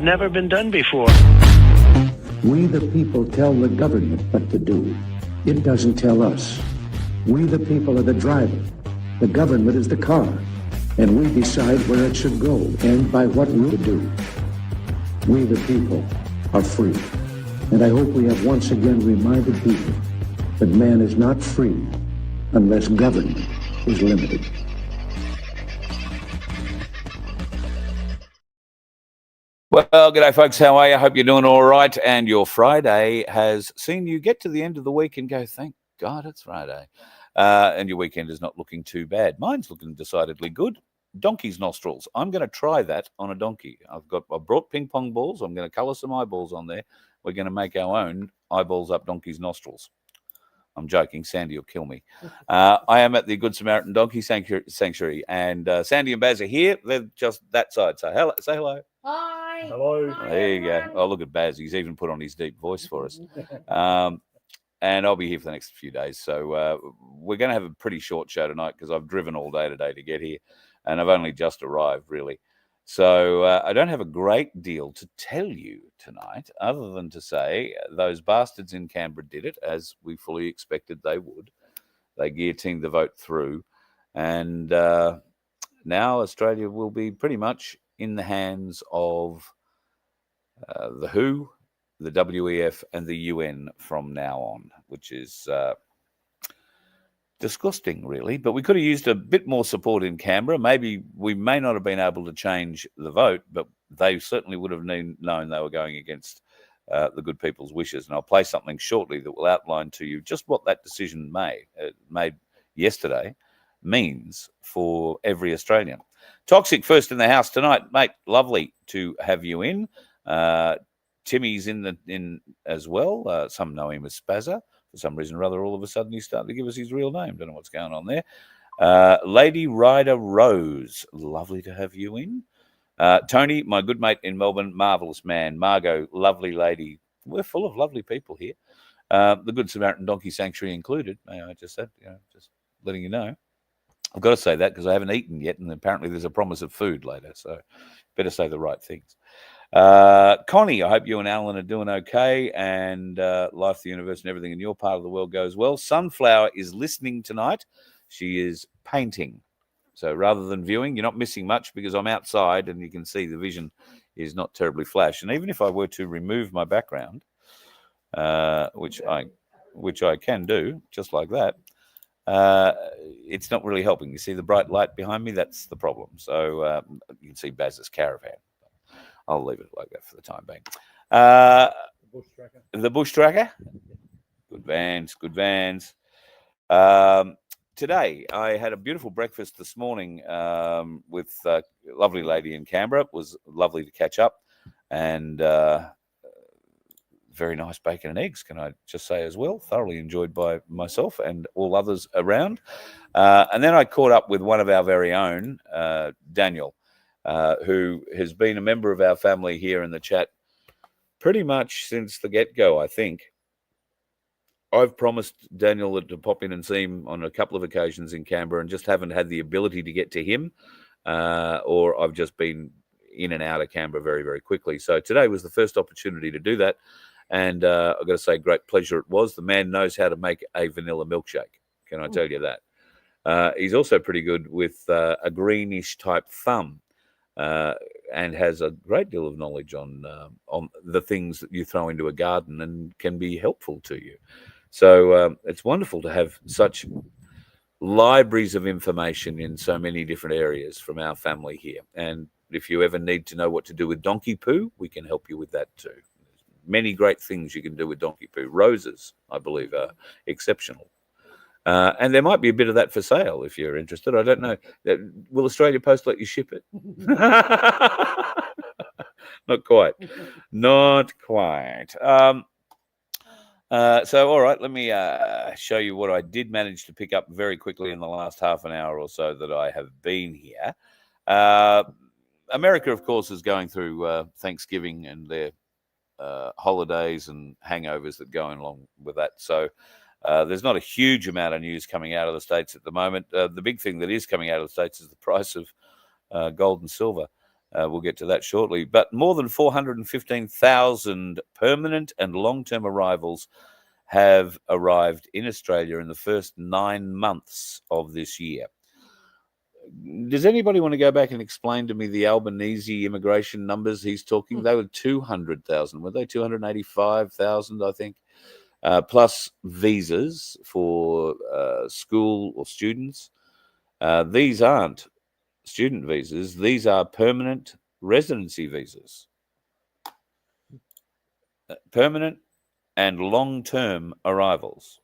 never been done before. We the people tell the government what to do. It doesn't tell us. We the people are the driver. The government is the car. And we decide where it should go and by what route to do. We the people are free. And I hope we have once again reminded people that man is not free unless government is limited. Well, g'day, folks. How are you? Hope you're doing all right. And your Friday has seen you get to the end of the week and go, thank God it's Friday. And your weekend is not looking too bad. Mine's looking decidedly good. Donkey's nostrils. I'm going to try that on a donkey. I brought ping pong balls. I'm going to colour some eyeballs on there. We're going to make our own eyeballs up donkey's nostrils. I'm joking. Sandy will kill me. I am at the Good Samaritan Donkey Sanctuary, and Sandy and Baz are here. They're just that side. So hello, say hello. Hi. Hello. There you go. Oh, look at Baz. He's even put on his deep voice for us. And I'll be here for the next few days. So we're going to have a pretty short show tonight because I've driven all day today to get here, and I've only just arrived, really. So I don't have a great deal to tell you tonight, other than to say those bastards in Canberra did it, as we fully expected they would. They guillotined the vote through, and now Australia will be pretty much in the hands of the WHO, the WEF, and the UN from now on, which is disgusting, really. But we could have used a bit more support in Canberra. Maybe we may not have been able to change the vote, but they certainly would have known they were going against the good people's wishes. And I'll play something shortly that will outline to you just what that decision made yesterday means for every Australian. Toxic first in the house tonight, mate. Lovely to have you in. Timmy's in as well. Some know him as Spazza. For some reason or other, all of a sudden he's starting to give us his real name. Don't know what's going on there. Lady Rider Rose, lovely to have you in. Tony, my good mate in Melbourne, marvellous man. Margot, lovely lady. We're full of lovely people here. The Good Samaritan Donkey Sanctuary included. May I just said, just letting you know. I've got to say that because I haven't eaten yet, and apparently there's a promise of food later, so better say the right things. Connie, I hope you and Alan are doing okay, and life, the universe, and everything in your part of the world goes well. Sunflower is listening tonight. She is painting. So rather than viewing, you're not missing much because I'm outside and you can see the vision is not terribly flash. And even if I were to remove my background, which I can do just like that, it's not really helping. You see the bright light behind me? That's the problem. So you can see Baz's caravan. I'll leave it like that for the time being. The bush tracker. Good vans. Today, I had a beautiful breakfast this morning with a lovely lady in Canberra. It was lovely to catch up, and very nice bacon and eggs, can I just say as well. Thoroughly enjoyed by myself and all others around. And then I caught up with one of our very own, Daniel, who has been a member of our family here in the chat pretty much since the get-go, I think. I've promised Daniel to pop in and see him on a couple of occasions in Canberra and just haven't had the ability to get to him, or I've just been in and out of Canberra very, very quickly. So today was the first opportunity to do that, and I've got to say, great pleasure it was. The man knows how to make a vanilla milkshake, can I tell you that? He's also pretty good with a greenish type thumb. And has a great deal of knowledge on the things that you throw into a garden and can be helpful to you. So it's wonderful to have such libraries of information in so many different areas from our family here. And if you ever need to know what to do with donkey poo, we can help you with that too. There's many great things you can do with donkey poo. Roses, I believe, are exceptional. And there might be a bit of that for sale if you're interested. I don't know. Will Australia Post let you ship it? Not quite. Not quite. So, all right, let me show you what I did manage to pick up very quickly in the last half an hour or so that I have been here. America, of course, is going through Thanksgiving and their holidays and hangovers that go along with that. So there's not a huge amount of news coming out of the States at the moment. The big thing that is coming out of the States is the price of gold and silver. We'll get to that shortly. But more than 415,000 permanent and long-term arrivals have arrived in Australia in the first 9 months of this year. Does anybody want to go back and explain to me the Albanese immigration numbers he's talking? They were 200,000, were they? 285,000, I think, plus visas for school or students. These aren't student visas. These are permanent residency visas. Permanent and long-term arrivals.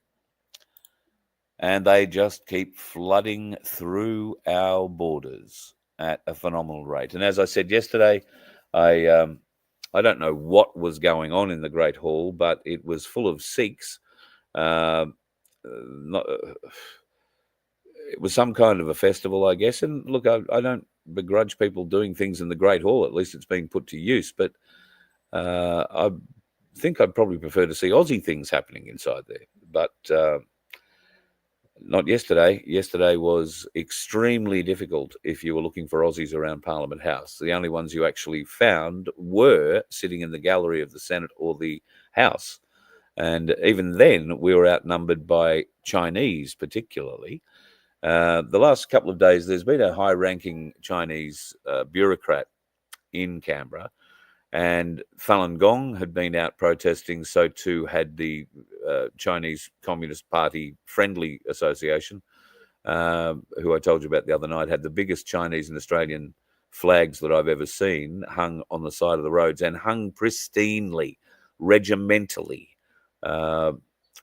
And they just keep flooding through our borders at a phenomenal rate. And as I said yesterday, I don't know what was going on in the Great Hall, but it was full of Sikhs. It was some kind of a festival, I guess. And look, I don't begrudge people doing things in the Great Hall. At least it's being put to use. But I think I'd probably prefer to see Aussie things happening inside there. But not yesterday. Yesterday was extremely difficult if you were looking for Aussies around Parliament House. The only ones you actually found were sitting in the gallery of the Senate or the House. And even then, we were outnumbered by Chinese, particularly. The last couple of days, there's been a high-ranking Chinese bureaucrat in Canberra, and Falun Gong had been out protesting. So too had the Chinese Communist Party Friendly Association, who I told you about the other night, had the biggest Chinese and Australian flags that I've ever seen hung on the side of the roads, and hung pristinely, regimentally,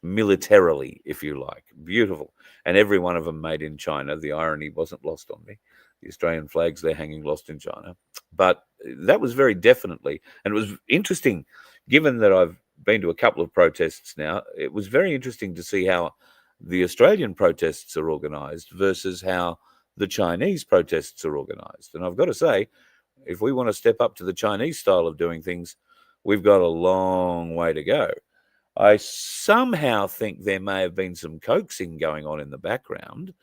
militarily, if you like. Beautiful. And every one of them made in China. The irony wasn't lost on me. The Australian flags, they're hanging lost in China. But that was very definitely, and it was interesting, given that I've been to a couple of protests now, it was very interesting to see how the Australian protests are organised versus how the Chinese protests are organised. And I've got to say, if we want to step up to the Chinese style of doing things, we've got a long way to go. I somehow think there may have been some coaxing going on in the background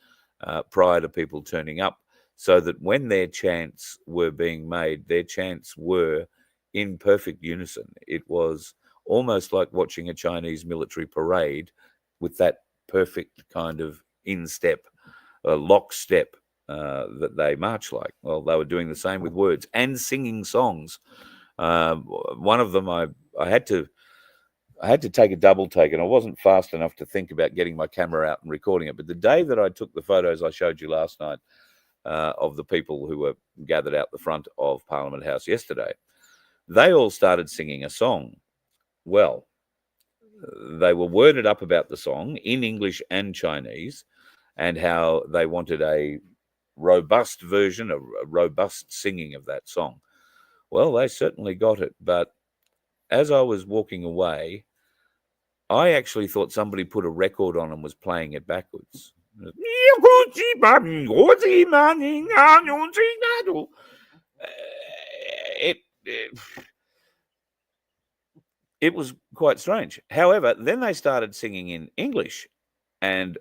prior to people turning up, so that when their chants were being made, their chants were in perfect unison. It was almost like watching a Chinese military parade with that perfect kind of in-step, lockstep that they march like. Well, they were doing the same with words and singing songs. One of them, I had to take a double take, and I wasn't fast enough to think about getting my camera out and recording it. But the day that I took the photos I showed you last night of the people who were gathered out the front of Parliament House yesterday, they all started singing a song. Well, they were worded up about the song in English and Chinese, and how they wanted a robust version, a robust singing of that song. Well, they certainly got it. But as I was walking away, I actually thought somebody put a record on and was playing it backwards. It was quite strange. However, then they started singing in English, and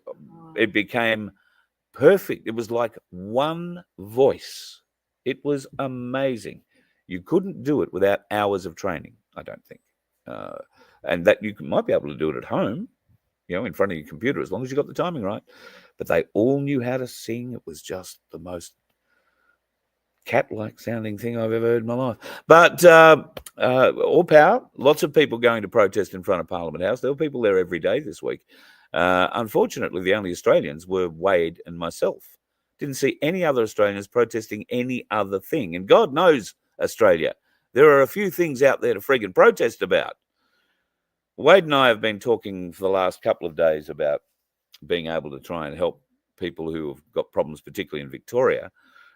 it became perfect. It was like one voice. It was amazing. You couldn't do it without hours of training, I don't think. And that you might be able to do it at home, in front of your computer, as long as you got the timing right. But they all knew how to sing. It was just the most cat-like sounding thing I've ever heard in my life. But all power, lots of people going to protest in front of Parliament House. There were people there every day this week. Unfortunately, the only Australians were Wade and myself. Didn't see any other Australians protesting any other thing. And God knows, Australia, there are a few things out there to friggin' protest about. Wade and I have been talking for the last couple of days about being able to try and help people who have got problems, particularly in Victoria,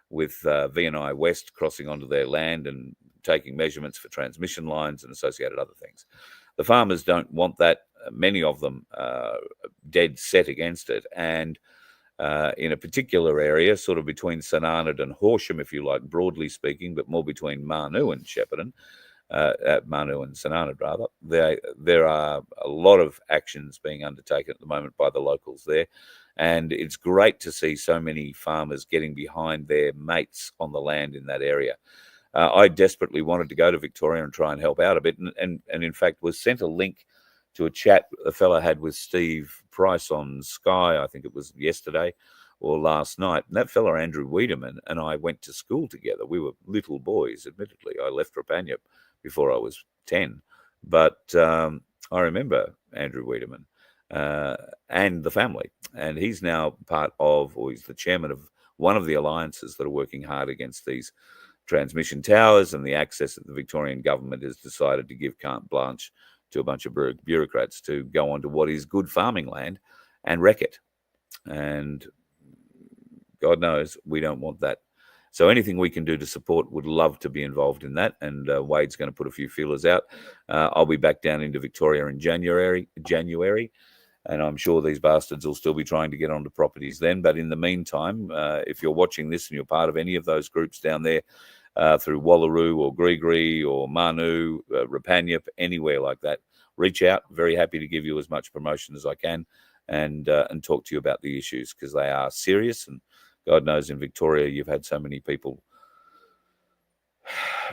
with V&I West crossing onto their land and taking measurements for transmission lines and associated other things. The farmers don't want that. Many of them are dead set against it. And in a particular area, sort of between St Arnaud and Horsham, if you like, broadly speaking, but more between Marnoo and Shepparton, Marnoo and St Arnaud, rather, there are a lot of actions being undertaken at the moment by the locals there. And it's great to see so many farmers getting behind their mates on the land in that area. I desperately wanted to go to Victoria and try and help out a bit, and in fact was sent a link to a chat a fella had with Steve Price on Sky. I think it was yesterday or last night. And that fella, Andrew Wiedemann, and I went to school together. We were little boys, admittedly. I left Rapanya before I was 10. But I remember Andrew Wiedemann and the family. And he's now part of, or he's the chairman of one of the alliances that are working hard against these transmission towers and the access that the Victorian government has decided to give carte blanche to a bunch of bureaucrats to go onto what is good farming land and wreck it. And God knows we don't want that. So anything we can do to support, would love to be involved in that. And Wade's going to put a few feelers out. I'll be back down into Victoria in January, and I'm sure these bastards will still be trying to get onto properties then. But in the meantime, if you're watching this and you're part of any of those groups down there, through Wallaroo or Gree or Manu, Rapanyup, anywhere like that, reach out. Very happy to give you as much promotion as I can and talk to you about the issues, because they are serious. And God knows in Victoria you've had so many people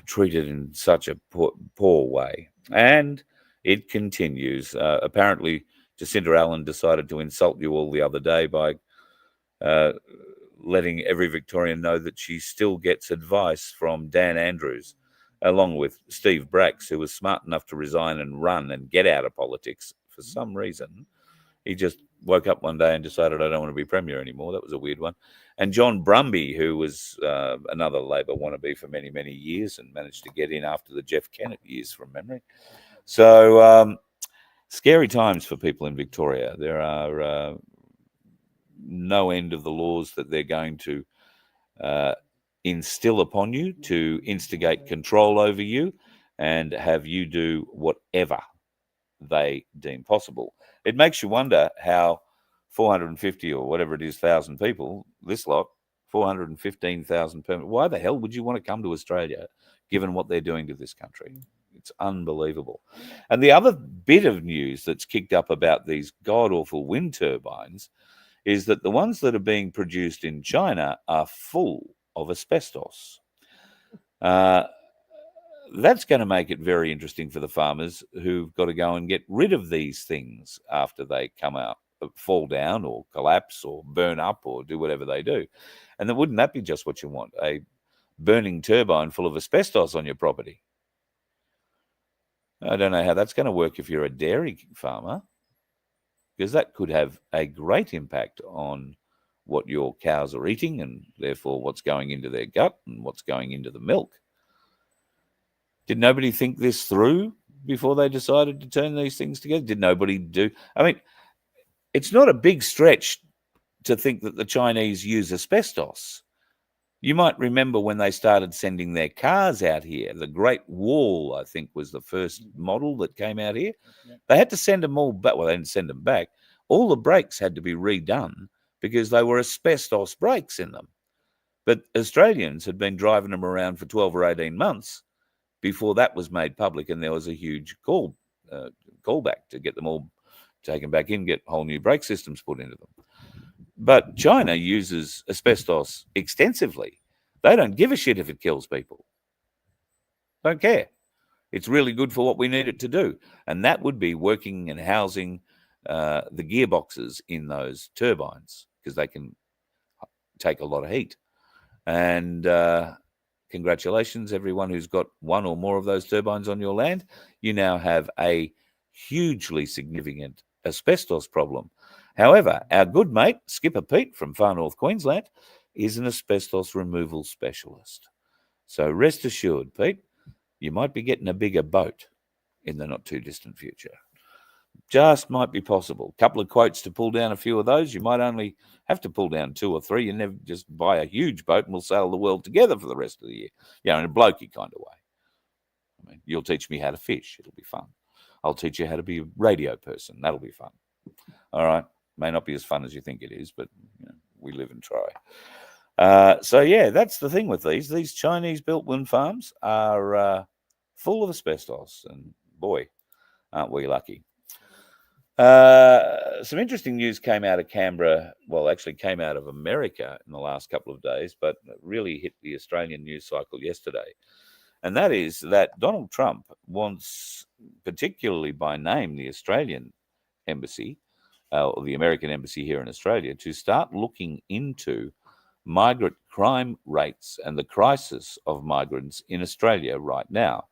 treated in such a poor way. And it continues. Apparently, Jacinta Allen decided to insult you all the other day by letting every Victorian know that she still gets advice from Dan Andrews, along with Steve Bracks, who was smart enough to resign and run and get out of politics for some reason. He just woke up one day and decided, I don't want to be Premier anymore. That was a weird one. And John Brumby, who was another Labor wannabe for many, many years and managed to get in after the Jeff Kennett years from memory. So scary times for people in Victoria. There are no end of the laws that they're going to instill upon you to instigate control over you and have you do whatever they deem possible. It makes you wonder how 450 or whatever it is, 1,000 people, this lot, 415,000 permit. Why the hell would you want to come to Australia given what they're doing to this country? It's unbelievable. And the other bit of news that's kicked up about these god-awful wind turbines is that the ones that are being produced in China are full of asbestos. That's going to make it very interesting for the farmers who've got to go and get rid of these things after they come out, fall down or collapse or burn up or do whatever they do. And then wouldn't that be just what you want? A burning turbine full of asbestos on your property. I don't know how that's going to work if you're a dairy farmer, because that could have a great impact on what your cows are eating and therefore what's going into their gut and what's going into the milk. Did nobody think this through before they decided to turn these things together? Did nobody do? I mean, it's not a big stretch to think that the Chinese use asbestos. You might remember when they started sending their cars out here. The Great Wall, I think, was the first model that came out here. They had to send them all back. Well, they didn't send them back. All the brakes had to be redone because they were asbestos brakes in them. But Australians had been driving them around for 12 or 18 months before that was made public, and there was a huge callback to get them all taken back in, get whole new brake systems put into them. But China uses asbestos extensively. They don't give a shit if it kills people. Don't care. It's really good for what we need it to do. And that would be working and housing the gearboxes in those turbines, because they can take a lot of heat. And congratulations, everyone who's got one or more of those turbines on your land. You now have a hugely significant asbestos problem. However, our good mate, Skipper Pete from far north Queensland, is an asbestos removal specialist. So rest assured, Pete, you might be getting a bigger boat in the not too distant future. Just might be possible. A couple of quotes to pull down a few of those. You might only have to pull down 2 or 3. You never just buy a huge boat and we'll sail the world together for the rest of the year. You know, in a blokey kind of way. I mean, you'll teach me how to fish. It'll be fun. I'll teach you how to be a radio person. That'll be fun. All right. May not be as fun as you think it is, but you know, we live and try. So, yeah, that's the thing with these. These Chinese-built wind farms are full of asbestos. And, boy, aren't we lucky. Some interesting news came out of Canberra. Well, actually came out of America in the last couple of days, but really hit the Australian news cycle yesterday. and that is that Donald Trump wants, particularly by name, the Australian embassy, or the American embassy here in Australia, to start looking into migrant crime rates and the crisis of migrants in Australia right now.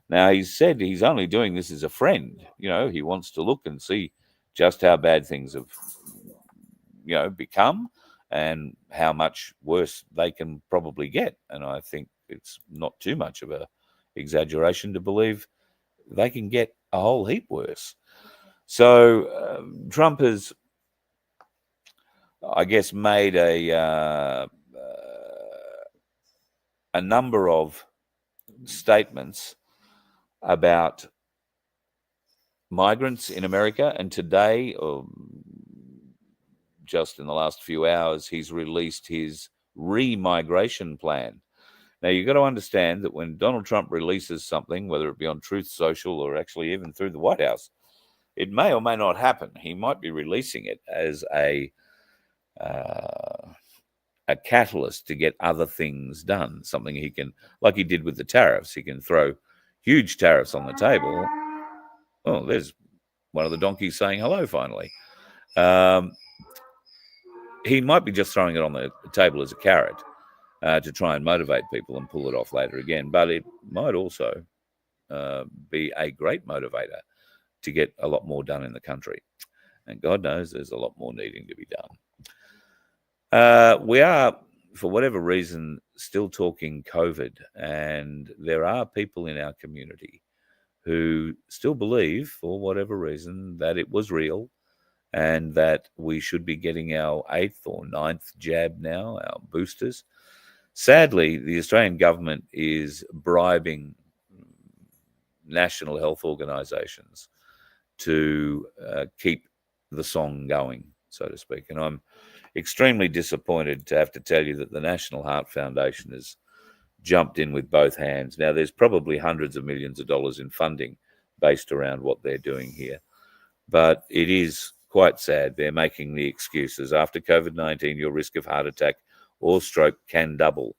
Now, he said he's only doing this as a friend. He wants to look and see just how bad things have, become and how much worse they can probably get. And I think it's not too much of a exaggeration to believe they can get a whole heap worse. So Trump has, I guess, made a number of statements about migrants in America, and today, or just in the last few hours, he's released his re-migration plan. Now, you've got to understand that when Donald Trump releases something, whether it be on Truth Social or actually even through the White House, it may or may not happen. He might be releasing it as a catalyst to get other things done, something he can, like he did with the tariffs, he can throw huge tariffs on the table. Oh, there's one of the donkeys saying hello finally. He might be just throwing it on the table as a carrot to try and motivate people and pull it off later again. But it might also be a great motivator to get a lot more done in the country. And God knows there's a lot more needing to be done. We are, for whatever reason, still talking COVID. And there are people in our community who still believe, for whatever reason, that it was real and that we should be getting our 8th or 9th jab now, our boosters. Sadly, the Australian government is bribing national health organisations to keep the song going, so to speak. And I'm extremely disappointed to have to tell you that the National Heart Foundation has jumped in with both hands. Now, there's probably hundreds of millions of dollars in funding based around what they're doing here. But it is quite sad. They're making the excuses. After COVID-19, your risk of heart attack or stroke can double.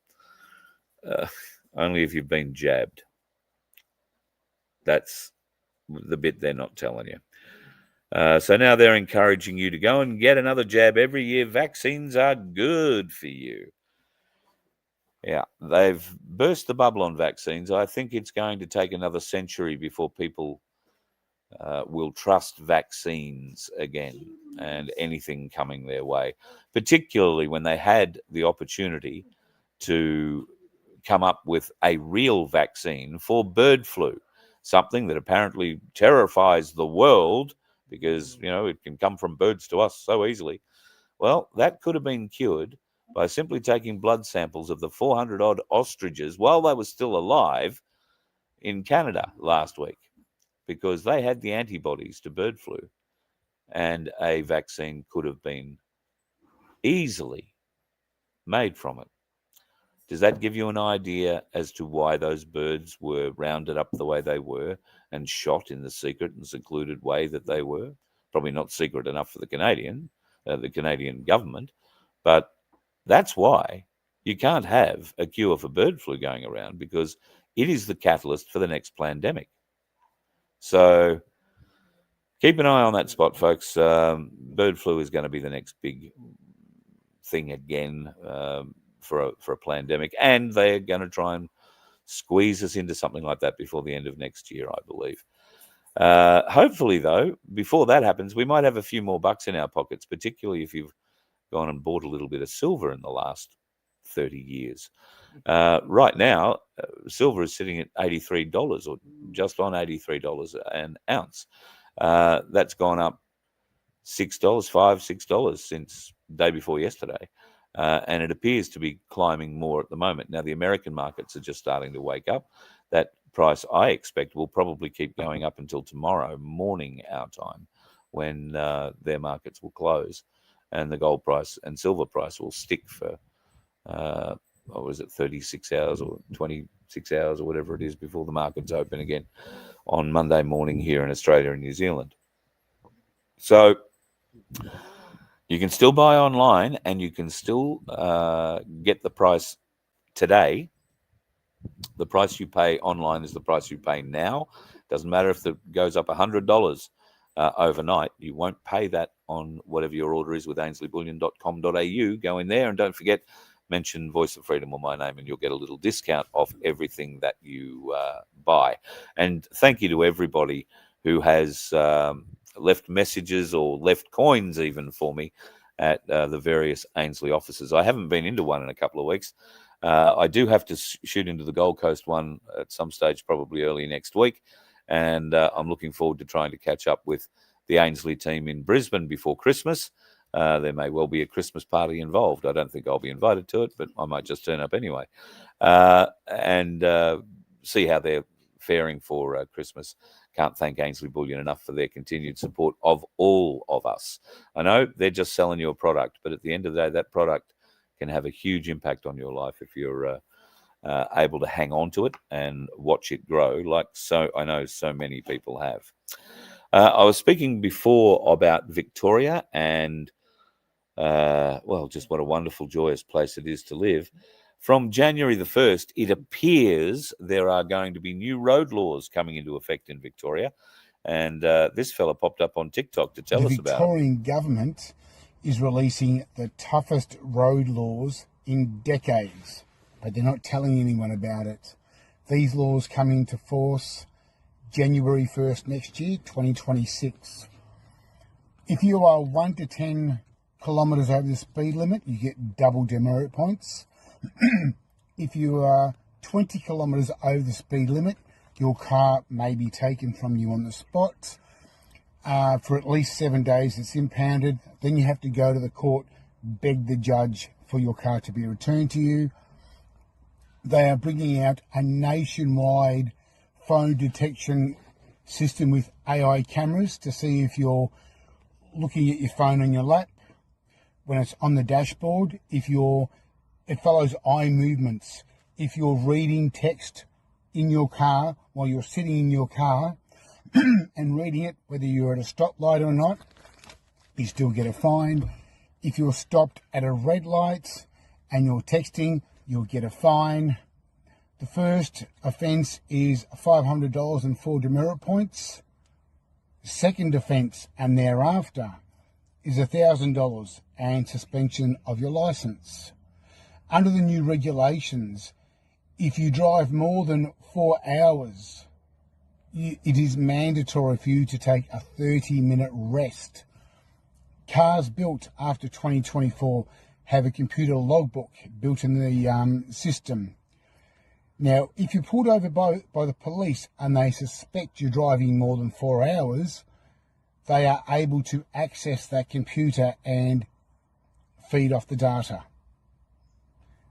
Only if you've been jabbed. That's the bit they're not telling you. So now they're encouraging you to go and get another jab every year. Vaccines are good for you. Yeah, they've burst the bubble on vaccines. I think it's going to take another century before people will trust vaccines again and anything coming their way, particularly when they had the opportunity to come up with a real vaccine for bird flu, something that apparently terrifies the world because, it can come from birds to us so easily. Well, that could have been cured by simply taking blood samples of the 400-odd ostriches while they were still alive in Canada last week, because they had the antibodies to bird flu, and a vaccine could have been easily made from it. Does that give you an idea as to why those birds were rounded up the way they were and shot in the secret and secluded way that they were? Probably not secret enough for the Canadian government, but that's why you can't have a cure for bird flu going around, because it is the catalyst for the next pandemic. So keep an eye on that spot, folks. Bird flu is going to be the next big thing again for a pandemic, and they're going to try and squeeze us into something like that before the end of next year, I believe. Hopefully, though, before that happens, we might have a few more bucks in our pockets, particularly if you've gone and bought a little bit of silver in the last 30 years. Right now, silver is sitting at $83 or just on $83 an ounce. That's gone up $6 since the day before yesterday. And it appears to be climbing more at the moment. Now, the American markets are just starting to wake up. That price, I expect, will probably keep going up until tomorrow morning our time, when their markets will close. And the gold price and silver price will stick for, 36 hours or 26 hours or whatever it is before the markets open again on Monday morning here in Australia and New Zealand. So you can still buy online, and you can still get the price today The price you pay online is the price you pay now. Doesn't matter if it goes up $100 overnight. You won't pay that on whatever your order is with ainsliegoldbullion.com.au. Go in there and don't forget, mention Voice of Freedom or my name and you'll get a little discount off everything that you buy. And thank you to everybody who has left messages or left coins even for me at the various Ainslie offices. I haven't been into one in a couple of weeks. I do have to shoot into the Gold Coast one at some stage, probably early next week. And I'm looking forward to trying to catch up with the Ainslie team in Brisbane before Christmas. There may well be a Christmas party involved. I don't think I'll be invited to it, but I might just turn up anyway. And see how they're faring for Christmas. Can't thank Ainslie Bullion enough for their continued support of all of us. I know they're just selling you a product, but at the end of the day, that product can have a huge impact on your life if you're able to hang on to it and watch it grow, like I know so many people have. I was speaking before about Victoria and, just what a wonderful, joyous place it is to live. From January the 1st, it appears there are going to be new road laws coming into effect in Victoria. And this fella popped up on TikTok to tell us about it. The Victorian government is releasing the toughest road laws in decades, but they're not telling anyone about it. These laws come into force January 1st next year, 2026. If you are 1 to 10 kilometres over the speed limit, you get double demerit points. If you are 20 kilometres over the speed limit, your car may be taken from you on the spot. For at least 7 days, it's impounded. Then you have to go to the court, beg the judge for your car to be returned to you. They are bringing out a nationwide phone detection system with AI cameras to see if you're looking at your phone on your lap, when it's on the dashboard, it follows eye movements. If you're reading text in your car while you're sitting in your car and reading it, whether you're at a stoplight or not, you still get a fine. If you're stopped at a red light and you're texting, you'll get a fine. The first offence is $500 and 4 demerit points. The second offence and thereafter is $1,000 and suspension of your licence. Under the new regulations, if you drive more than 4 hours, it is mandatory for you to take a 30-minute rest. Cars built after 2024 have a computer logbook built in the system. Now, if you're pulled over by the police and they suspect you're driving more than 4 hours, they are able to access that computer and feed off the data.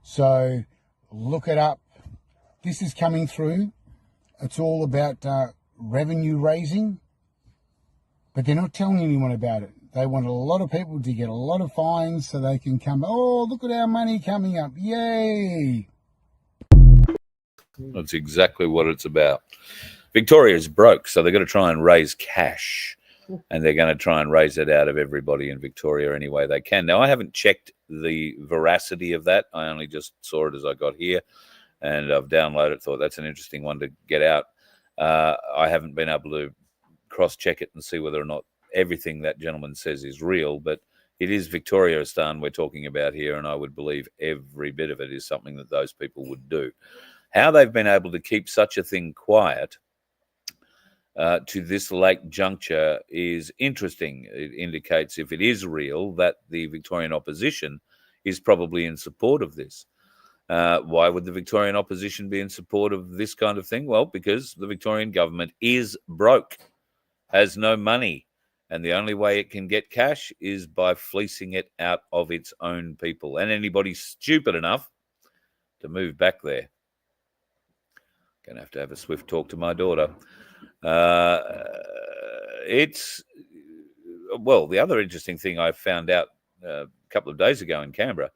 So look it up. This is coming through. It's all about revenue raising, but they're not telling anyone about it. They want a lot of people to get a lot of fines so they can come, oh, look at our money coming up. Yay! That's exactly what it's about. Victoria is broke, so they're going to try and raise cash, and they're going to try and raise it out of everybody in Victoria any way they can. Now, I haven't checked the veracity of that. I only just saw it as I got here, and I've downloaded it, thought that's an interesting one to get out. I haven't been able to cross-check it and see whether or not everything that gentleman says is real, but it is Victoriaistan we're talking about here, and I would believe every bit of it is something that those people would do. How they've been able to keep such a thing quiet to this late juncture is interesting. It indicates, if it is real, that the Victorian opposition is probably in support of this. Why would the Victorian opposition be in support of this kind of thing? Well, because the Victorian government is broke, has no money, and the only way it can get cash is by fleecing it out of its own people and anybody stupid enough to move back there. Going to have a swift talk to my daughter. The other interesting thing I found out a couple of days ago in Canberra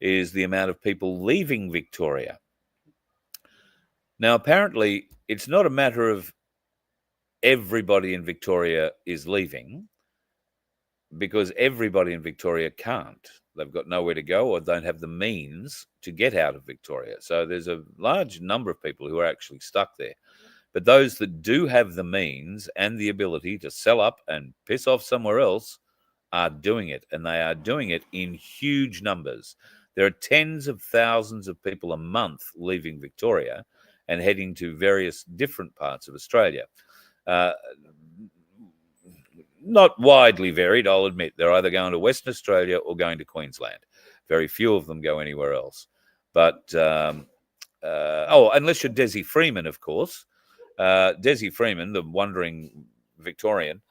is the amount of people leaving Victoria. Now, apparently, it's not a matter of everybody in Victoria is leaving, because everybody in Victoria can't. they've got nowhere to go or don't have the means to get out of Victoria. So there's a large number of people who are actually stuck there. But those that do have the means and the ability to sell up and piss off somewhere else are doing it, and they are doing it in huge numbers. There are tens of thousands of people a month leaving Victoria and heading to various different parts of Australia. Not widely varied, I'll admit. They're either going to Western Australia or going to Queensland. Very few of them go anywhere else. But, unless you're Desi Freeman, of course. Desi Freeman, the wandering Victorian,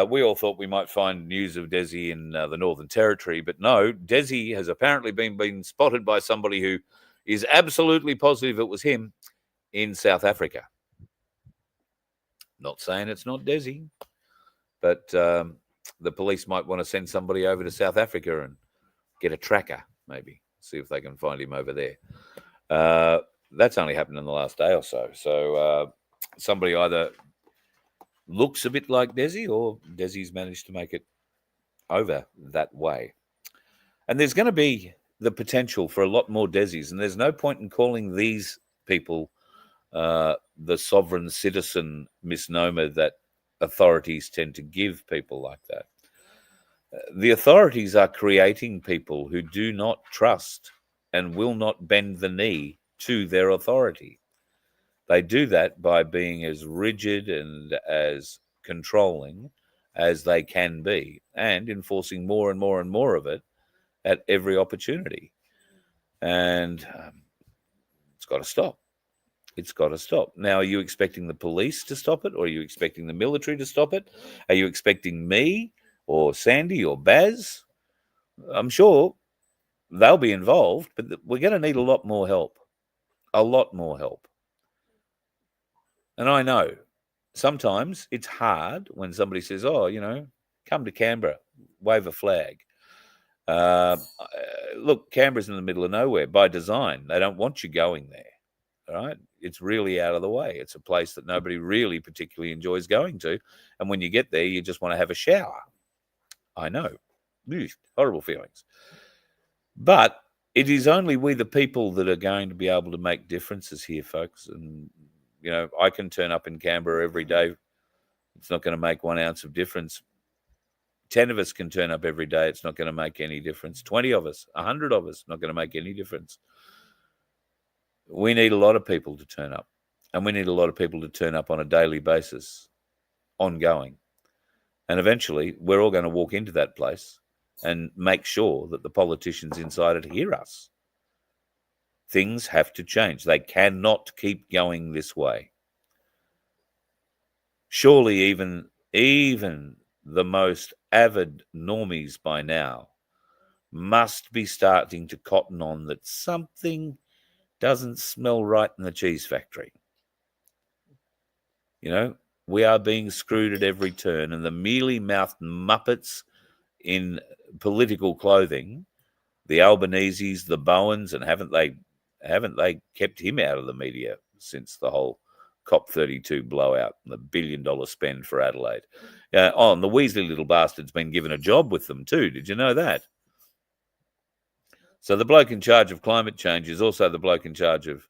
we all thought we might find news of Desi in the Northern Territory, but no, Desi has apparently been spotted by somebody who is absolutely positive it was him in South Africa. Not saying it's not Desi, but the police might want to send somebody over to South Africa and get a tracker, maybe, see if they can find him over there. That's only happened in the last day or so. So somebody either looks a bit like Desi or Desi's managed to make it over that way. And there's going to be the potential for a lot more Desis, and there's no point in calling these people the sovereign citizen misnomer that authorities tend to give people like that. The authorities are creating people who do not trust and will not bend the knee to their authority. They do that by being as rigid and as controlling as they can be and enforcing more and more and more of it at every opportunity. And it's got to stop. It's got to stop. Now, are you expecting the police to stop it, or are you expecting the military to stop it? Are you expecting me or Sandy or Baz? I'm sure they'll be involved, but we're going to need a lot more help. A lot more help. And I know sometimes it's hard when somebody says, oh, come to Canberra, wave a flag. Look, Canberra's in the middle of nowhere by design. They don't want you going there. All right. It's really out of the way. It's a place that nobody really particularly enjoys going to. And when you get there, you just want to have a shower. I know. Horrible feelings. But it is only we, the people, that are going to be able to make differences here, folks. And, I can turn up in Canberra every day. It's not going to make 1 ounce of difference. 10 of us can turn up every day. It's not going to make any difference. 20 of us, 100 of us, not going to make any difference. We need a lot of people to turn up. And we need a lot of people to turn up on a daily basis, ongoing. And eventually, we're all going to walk into that place and make sure that the politicians inside it hear us. Things have to change. They cannot keep going this way. Surely even the most avid normies by now must be starting to cotton on that something doesn't smell right in the cheese factory. We are being screwed at every turn, and the mealy-mouthed muppets in political clothing, the Albanese's, the Bowens, and haven't they kept him out of the media since the whole COP32 blowout and the $1 billion spend for Adelaide? And the Weasley little bastard's been given a job with them too. Did you know that? So the bloke in charge of climate change is also the bloke in charge of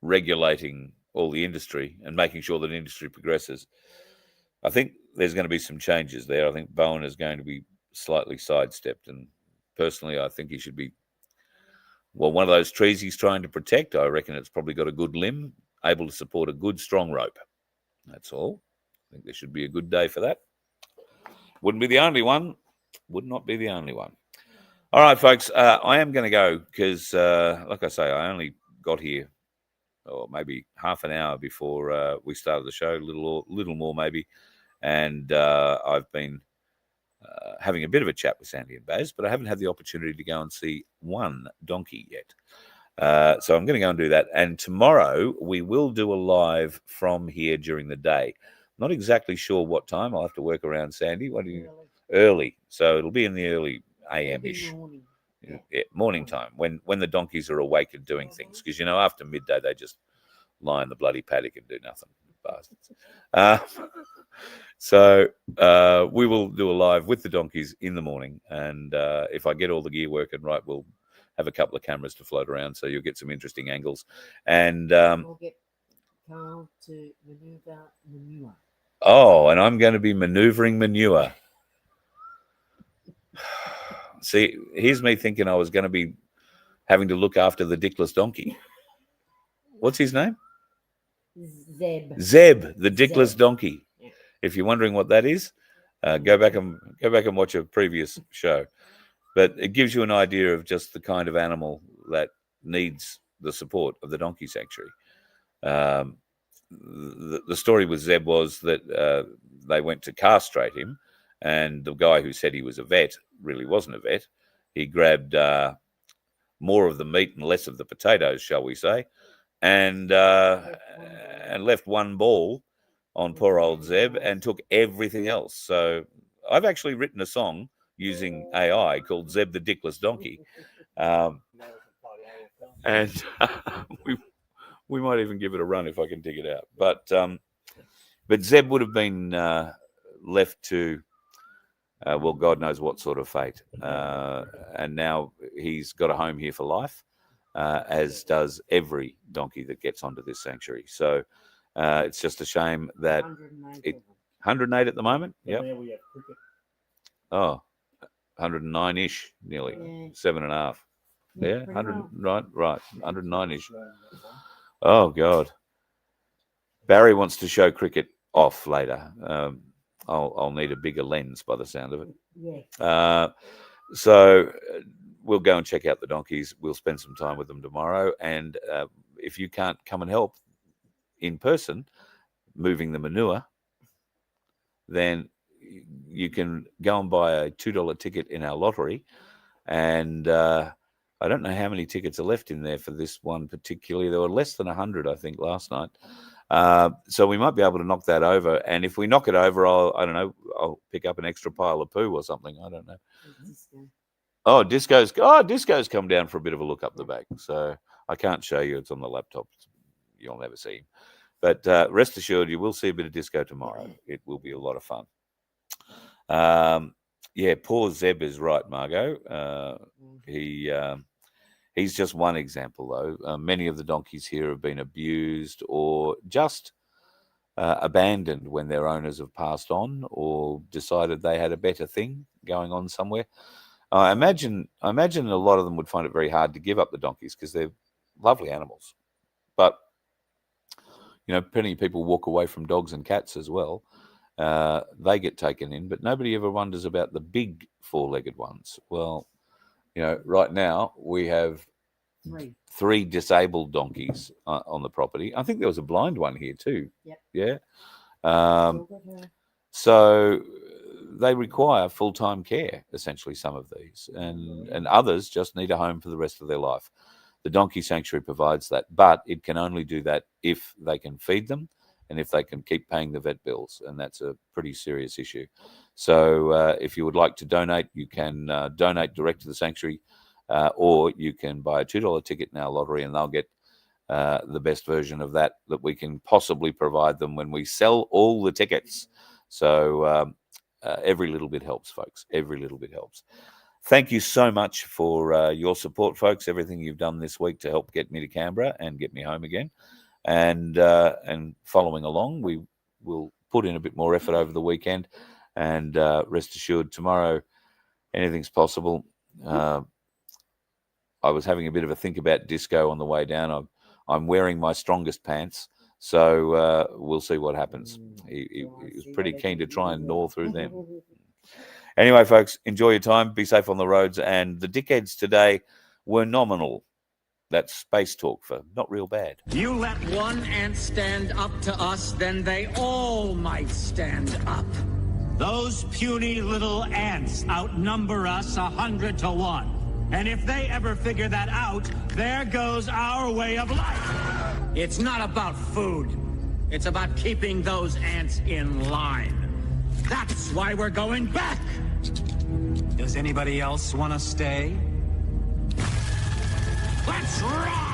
regulating all the industry and making sure that industry progresses. I think there's going to be some changes there. I think Bowen is going to be slightly sidestepped. And personally, I think he should be, one of those trees he's trying to protect. I reckon it's probably got a good limb, able to support a good, strong rope. That's all. I think there should be a good day for that. Wouldn't be the only one. Would not be the only one. All right, folks, I am going to go because, like I say, I only got here maybe half an hour before we started the show, a little more maybe. And I've been having a bit of a chat with Sandy and Baz, but I haven't had the opportunity to go and see one donkey yet. So I'm going to go and do that. And tomorrow we will do a live from here during the day. Not exactly sure what time. I'll have to work around Sandy. Early. So it'll be in the early AM-ish. Yeah, morning time when the donkeys are awake and doing things, because after midday they just lie in the bloody paddock and do nothing, bastards. So we will do a live with the donkeys in the morning, and if I get all the gear working right, we'll have a couple of cameras to float around, so you'll get some interesting angles. And I'll get Carl to maneuver manure. oh, and I'm going to be maneuvering manure. See, here's me thinking I was going to be having to look after the dickless donkey. What's his name? Zeb, the dickless donkey. Yeah. If you're wondering what that is, go back and watch a previous show. But it gives you an idea of just the kind of animal that needs the support of the donkey sanctuary. The story with Zeb was that they went to castrate him, and the guy who said he was a vet really wasn't a vet. He grabbed more of the meat and less of the potatoes, shall we say, and left one ball on poor old Zeb and took everything else. So I've actually written a song using AI called Zeb the Dickless Donkey. And we might even give it a run if I can dig it out. But Zeb would have been left to, well, God knows what sort of fate. And now he's got a home here for life, as does every donkey that gets onto this sanctuary. So it's just a shame that 108 at the moment. Yep. Oh, 109-ish, nearly 7.5. Yeah, 100. Right, 109-ish. Oh God. Barry wants to show cricket off later. I'll need a bigger lens by the sound of it. Yeah. So we'll go and check out the donkeys. We'll spend some time with them tomorrow. And if you can't come and help in person, moving the manure, then you can go and buy a $2 ticket in our lottery. And I don't know how many tickets are left in there for this one particularly. There were less than 100, I think, last night. So we might be able to knock that over. And if we knock it over, I'll pick up an extra pile of poo or something. I don't know. Oh, Disco's come down for a bit of a look up the back. So I can't show you. It's on the laptop. You'll never see him. But rest assured, you will see a bit of Disco tomorrow. It will be a lot of fun. Yeah, poor Zeb is right, Margot. He's just one example, though. Many of the donkeys here have been abused or just abandoned when their owners have passed on or decided they had a better thing going on somewhere. I imagine a lot of them would find it very hard to give up the donkeys because they're lovely animals. But, you know, plenty of people walk away from dogs and cats as well. They get taken in, but nobody ever wonders about the big four-legged ones. Well, you know, right now we have three disabled donkeys on the property. I think there was a blind one here too. Yep. Yeah. So they require full-time care, essentially, some of these, and others just need a home for the rest of their life. The Donkey Sanctuary provides that, but it can only do that if they can feed them and if they can keep paying the vet bills, and that's a pretty serious issue. So if you would like to donate, you can donate direct to the sanctuary, or you can buy a $2 ticket in our lottery, and they'll get the best version of that we can possibly provide them when we sell all the tickets. So every little bit helps, folks. Every little bit helps. Thank you so much for your support, folks, everything you've done this week to help get me to Canberra and get me home again. And following along, we will put in a bit more effort over the weekend, and rest assured tomorrow anything's possible. I was having a bit of a think about Disco on the way down. I'm wearing my strongest pants, so we'll see what happens. He was pretty keen to try and gnaw through them. Anyway, folks, enjoy your time. Be safe on the roads. And the dickheads today were nominal. That's space talk for not real bad. You let one ant stand up to us, then they all might stand up. Those puny little ants outnumber us 100 to 1. And if they ever figure that out, there goes our way of life. It's not about food. It's about keeping those ants in line. That's why we're going back. Does anybody else want to stay? Let's rock!